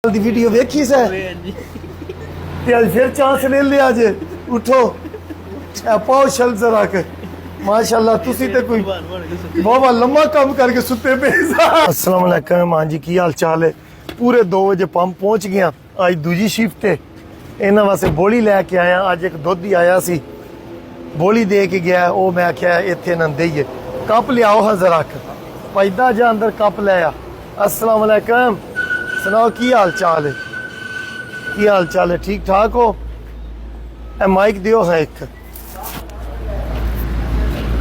ਦੀ video ਵੇਖੀ ਸੈ ਤੇ ਅੱਜ ਫਿਰ ਚਾਂਸ ਲੈ ਲਿਆ ਜੇ ਉਠੋ ਪਾਓ ਸ਼ਲ ਜ਼ਰਾ ਕੇ ਮਾਸ਼ਾਅੱਲਾ ਤੁਸੀਂ ਤੇ ਕੋਈ ਬਹੁਤ ਲੰਮਾ ਕੰਮ ਕਰਕੇ ਸੁੱਤੇ ਪਏ अस्सलाम वालेकुम। हाँ जी की हाल चाल है। पूरे 2 बजे पंप पहुंच गया। आज दूजी शिफ्ट है। इन्होंने वास्ते बोली लैके आया। अज एक दुध ही आया सी बोली दे के गया वो मैं आख्या इत्थे ना देइए कप लियाओ हाँ जरा पैदा जा अंदर कप लिया। अस्सलाम वालेकुम सुनाओ की हाल चाल है। की हाल चाल है ठीक ठाक हो। ए माइक दियो है एक।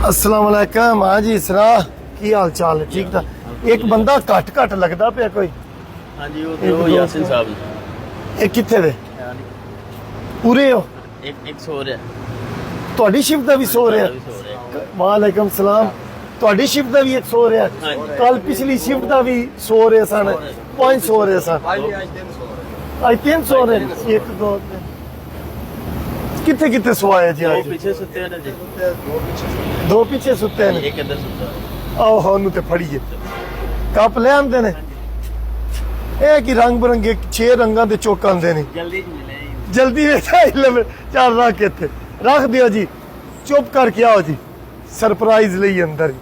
अस्सलाम वालेकुम। हाँ जी सना की हाल चाल है ठीक ठाक। एक बंदा घट घट लगता पे कोई। हाँ जी वो यासिन साहब एक किथे वे पूरे हो एक सो रहा ਤੁਹਾਡੀ ਸ਼ਿਫਟ ਦਾ ਵੀ ਸੋ ਰਿਹਾ। ਵਾਲੇਕਮ ਸਲਾਮ। ਤੁਹਾਡੀ ਸ਼ਿਫਟ ਦਾ ਵੀ ਇੱਕ ਸੋ ਰਿਹਾ। ਕੱਲ ਪਿਛਲੀ ਸ਼ਿਫਟ ਦਾ ਵੀ ਸੋ ਰਹੇ ਸਨ 5 ਸੋ ਰਹੇ ਸਨ ਅੱਜ 3 ਸੋ ਰਹੇ 1 2 3 ਕਿੱਥੇ ਕਿੱਥੇ ਸਵਾਏ ਜੀ ਅੱਜ। पीछे सुते हैं ना जी ਦੋ ਪਿੱਛੇ ਸੁੱਤੇ ਨੇ एक अंदर सुता ਆਓ ਉਹਨੂੰ ਤੇ ਫੜੀਏ ਕੱਪ ਲੈ ਆਂਦੇ ਨੇ ਇਹ ਕੀ ਰੰਗ ਬਰੰਗੇ 6 ਰੰਗਾਂ ਦੇ ਚੋਕ ਆਂਦੇ ਨੇ जल्दी मिले ਜਲਦੀ ਵੇਚਾ ਚਾਰ ਰੱਖ ਕੇ ਇੱਥੇ ਰੱਖ ਦਿਓ ਜੀ ਚੁੱਪ ਕਰਕੇ ਆਓ ਜੀ ਸਰਪ੍ਰਾਈਜ਼ ਲਈ ਅੰਦਰ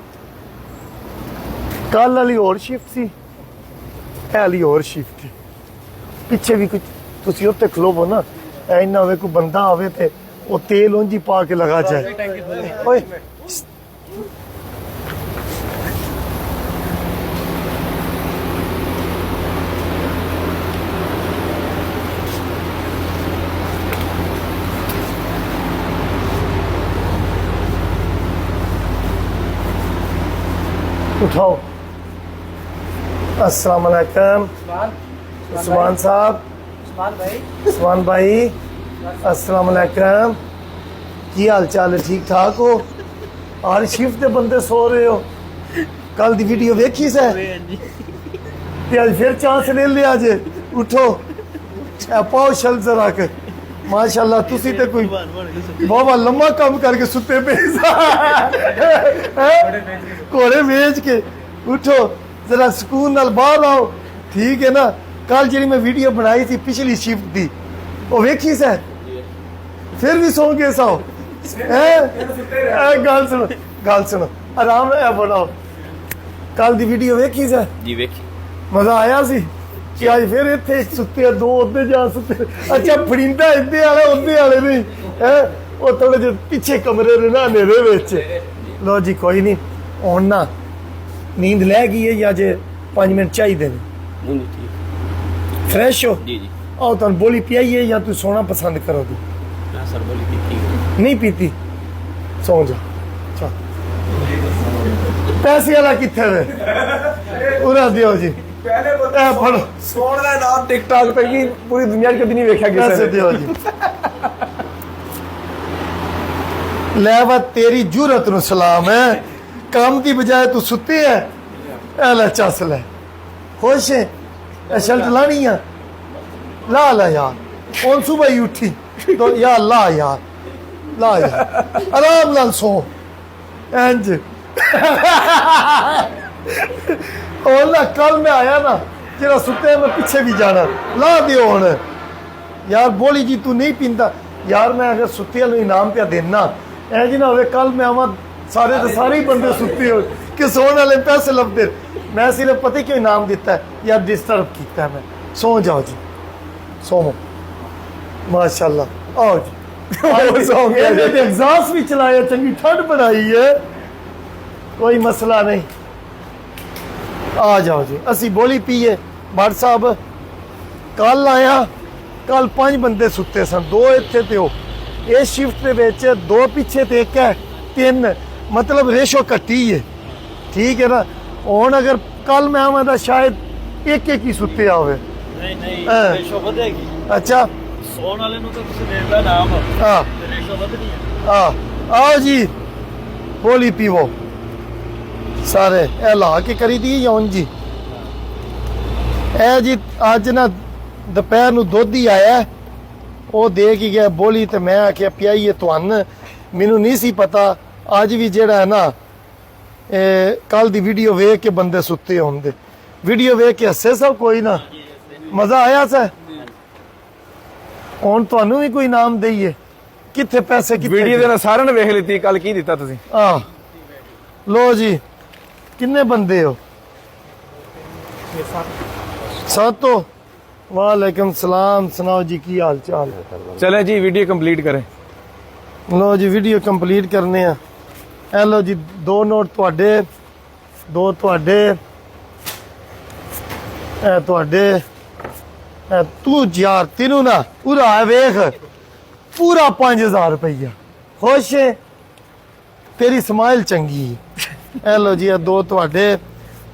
ਕੱਲ ਵਾਲੀ ਹੋਰ ਸ਼ਿਫਟ ਸੀ ਇਹ ਵਾਲੀ ਹੋਰ ਸ਼ਿਫਟ ਹੈ ਪਿੱਛੇ ਵੀ ਕੁਝ ਤੁਸੀਂ ਉੱਤੇ ਖਲੋਵੋ ਨਾ ਇੰਨਾ ਹੋਵੇ ਕੋਈ ਬੰਦਾ ਆਵੇ ਤੇ ਉਹ ਤੇਲ ਉਂਝ ਪਾ ਕੇ ਲਗਾ ਜਾਏ ਓਏ उठाओ। अस्सलाम वालेकुम उस्मान साहब उस्मान भाई अस्सलाम वालेकुम की हाल चाल है ठीक ठाक हो। और शिफ्ट के बंदे सो रहे हो कल दी वीडियो वेखी सै ते आज फिर चांस ले लिया जे उठो पाओ शल जरा के माशाअल्लाह तुसी ते कोई बहुत लंबा काम करके सुते पे घोड़े बेच के उठो जरा सुकून नाल बाहर आओ ठीक है ना। कल जी मैं वीडियो बनाई थी पिछली शिफ्ट दी वो वेखी सै फिर भी सो गए सो गल सुनो आराम है बनाओ कल दी वीडियो वेखी सै जी देखी मजा आया सी कि आज फिर इत्थे सुते दो उधर जा सुते अच्छा फड़ींदा इधे वाले उधे वाले नहीं है वो थोड़े जे पीछे कमरे ने ना नेरे विच लो जी कोई नहीं हुण ना नींद लै गई है या जे 5 मिनट चाहिए ने नहीं ठीक फ्रेश हो जी जी आओ तुम बोली पियाई है या तू सोना पसंद करोगे हाँ सर बोली पीती नहीं पीती सो जा चल पैसे वाला किथे वे उरा दियो जी पहले ए फड़ो सोन का नाम टिकटॉक पे की पूरी दुनिया कभी नहीं देखा पैसे किसी दियो जी ले वा तेरी जुरत नु सलाम है काम की बजाय तू सुते है ए ले चस ले खुश है ए शर्ट लानी है ला ला यार कौन सुबह ही उठी तो यार ला यार आराम नाल सो इंज और ना कल मैं आया ना जरा सुते मैं पीछे भी जाना ला दियो हुण यार बोली जी तू नहीं पींदा यार मैं अगर सुते वालों इनाम पे देना ऐ जी ना होवे कल मैं आवा सारे के सारे ही बंदे सुते हो कि सोने वाले पैसे लभदे मैं सिर्फ पता क्यों इनाम दिता है या डिस्टर्ब किया है मैं सो जाओ जी सोवो माशाल्लाह आओ जी एग्जॉस्ट भी चलाया चंगी ठंड बनाई है कोई मसला नहीं आ जाओ जी असी बोली पीए भट्ट साहब कल आया कल 5 बंदे सुते सन 2 इत्थे ते हो इस शिफ्ट दे विच 2 पीछे ते 1 है 3 मतलब रेशो घटी है ठीक है ना। हुण अगर कल मैं आवां तां शायद एक ही सुते आवे नहीं हाँ। रेशो बढ़ेगी अच्छा सोन वाले नु तो तुसी देन दा नाम हाँ रेशो बढ़नी है हाँ आओ जी बोली पीवो सारे ए ला के करी दी या उंज जी ए जी अज ना दोपहर नू दुध ही आया वो दे के गया बोली तो मैं आख्या पियाइए तुहानू मैनू नहीं सी पता अज भी जेड़ा है ना कल दी वीडियो वेख के बंदे सुते होंदे वीडियो वेख के हसे सब कोई ना ਮਜ਼ਾ ਆਇਆ ਸਰ ਹੁਣ ਤੁਹਾਨੂੰ ਵੀ ਕੋਈ ਇਨਾਮ ਦਈਏ ਕਿੱਥੇ ਪੈਸੇ ਕਿੱਥੇ ਵੀਡੀਓ ਦੇ ਨਾਲ ਸਾਰਿਆਂ ਨੇ ਵੇਖ ਲਿੱਤੀ ਕੱਲ ਕੀ ਦਿੱਤਾ ਤੁਸੀਂ ਆ ਲੋ ਜੀ ਕਿੰਨੇ ਬੰਦੇ ਹੋ ਸਾਤੋ ਵਾਲੇਕਮ ਸਲਾਮ ਸੁਣਾਓ ਜੀ ਕੀ ਹਾਲ ਚਾਲ ਚਲੇ ਜੀ ਵੀਡੀਓ ਕੰਪਲੀਟ ਕਰੇ ਲੋ ਜੀ ਵੀਡੀਓ ਕੰਪਲੀਟ ਕਰਨੇ ਆ ਇਹ ਲੋ ਜੀ 2 ਨੋਟ ਤੁਹਾਡੇ 2 ਤੁਹਾਡੇ ਇਹ ਤੁਹਾਡੇ ਇਹ ਤੂੰ ਯਾਰ ਤੈਨੂੰ ਨਾ ਪੂਰਾ ਵੇਖ ਪੂਰਾ 5000 ਰੁਪਈਆ ਖੁਸ਼ ਹੈ ਤੇਰੀ ਸਮਾਈਲ ਚੰਗੀ ਹੈ ਇਹ ਲੋ ਜੀ ਇਹ 2 ਤੁਹਾਡੇ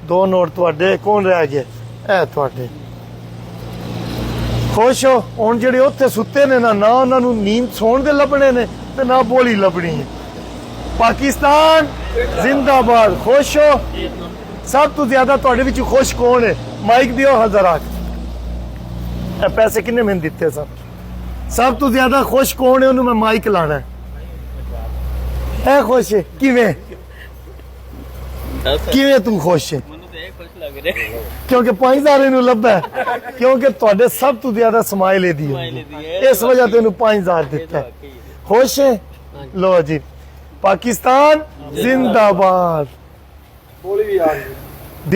2 ਨੋਟ ਤੁਹਾਡੇ ਕੌਣ ਰਹਿ ਗਿਆ ਇਹ ਤੁਹਾਡੇ ਖੁਸ਼ ਹੋ ਹੁਣ ਜਿਹੜੇ ਉੱਥੇ ਸੁੱਤੇ ਨੇ ਨਾ ਉਹਨਾਂ ਨੂੰ ਨੀਂਦ ਸੌਣ ਦੇ ਲੱਭਣੇ ਨੇ ਤੇ ਨਾ ਬੋਲੀ ਲੱਭਣੀ ਹੈ ਪਾਕਿਸਤਾਨ ਜ਼ਿੰਦਾਬਾਦ ਖੁਸ਼ ਹੋ ਸਭ ਤੋਂ ਜ਼ਿਆਦਾ ਤੁਹਾਡੇ ਵਿੱਚ ਖੁਸ਼ ਕੌਣ ਹੈ ਮਾਈਕ ਦਿਓ ਹਜ਼ਰਾ ਇਹ ਪੈਸੇ ਕਿੰਨੇ ਮੈਨੂੰ ਦਿੱਤੇ ਸਭ ਤੋਂ ਜ਼ਿਆਦਾ ਖੁਸ਼ ਕੌਣ ਹੈ ਉਹਨੂੰ ਮੈਂ ਮਾਈਕ ਲਾਣਾ ਇਹ ਖੁਸ਼ ਹੈ ਕਿਵੇਂ ਕਿਵੇਂ ਤੂੰ ਖੁਸ਼ ਹੈ ਮੈਨੂੰ ਤੇ ਇਹ ਖੁਸ਼ ਲੱਗ ਰਿਹਾ ਕਿਉਂਕਿ 5000 ਨੂੰ ਲੱਭਾ ਕਿਉਂਕਿ ਤੁਹਾਡੇ ਸਭ ਤੋਂ ਜ਼ਿਆਦਾ ਸਮਾਈਲ ਇਹਦੀ ਹੈ ਇਸ ਵਜ੍ਹਾ ਤੇ ਇਹਨੂੰ 5000 ਦਿੱਤਾ ਖੁਸ਼ ਹੈ ਲੋ ਜੀ ਪਾਕਿਸਤਾਨ ਜ਼ਿੰਦਾਬਾਦ ਬੋਲੀ ਵੀ ਆ ਗਈ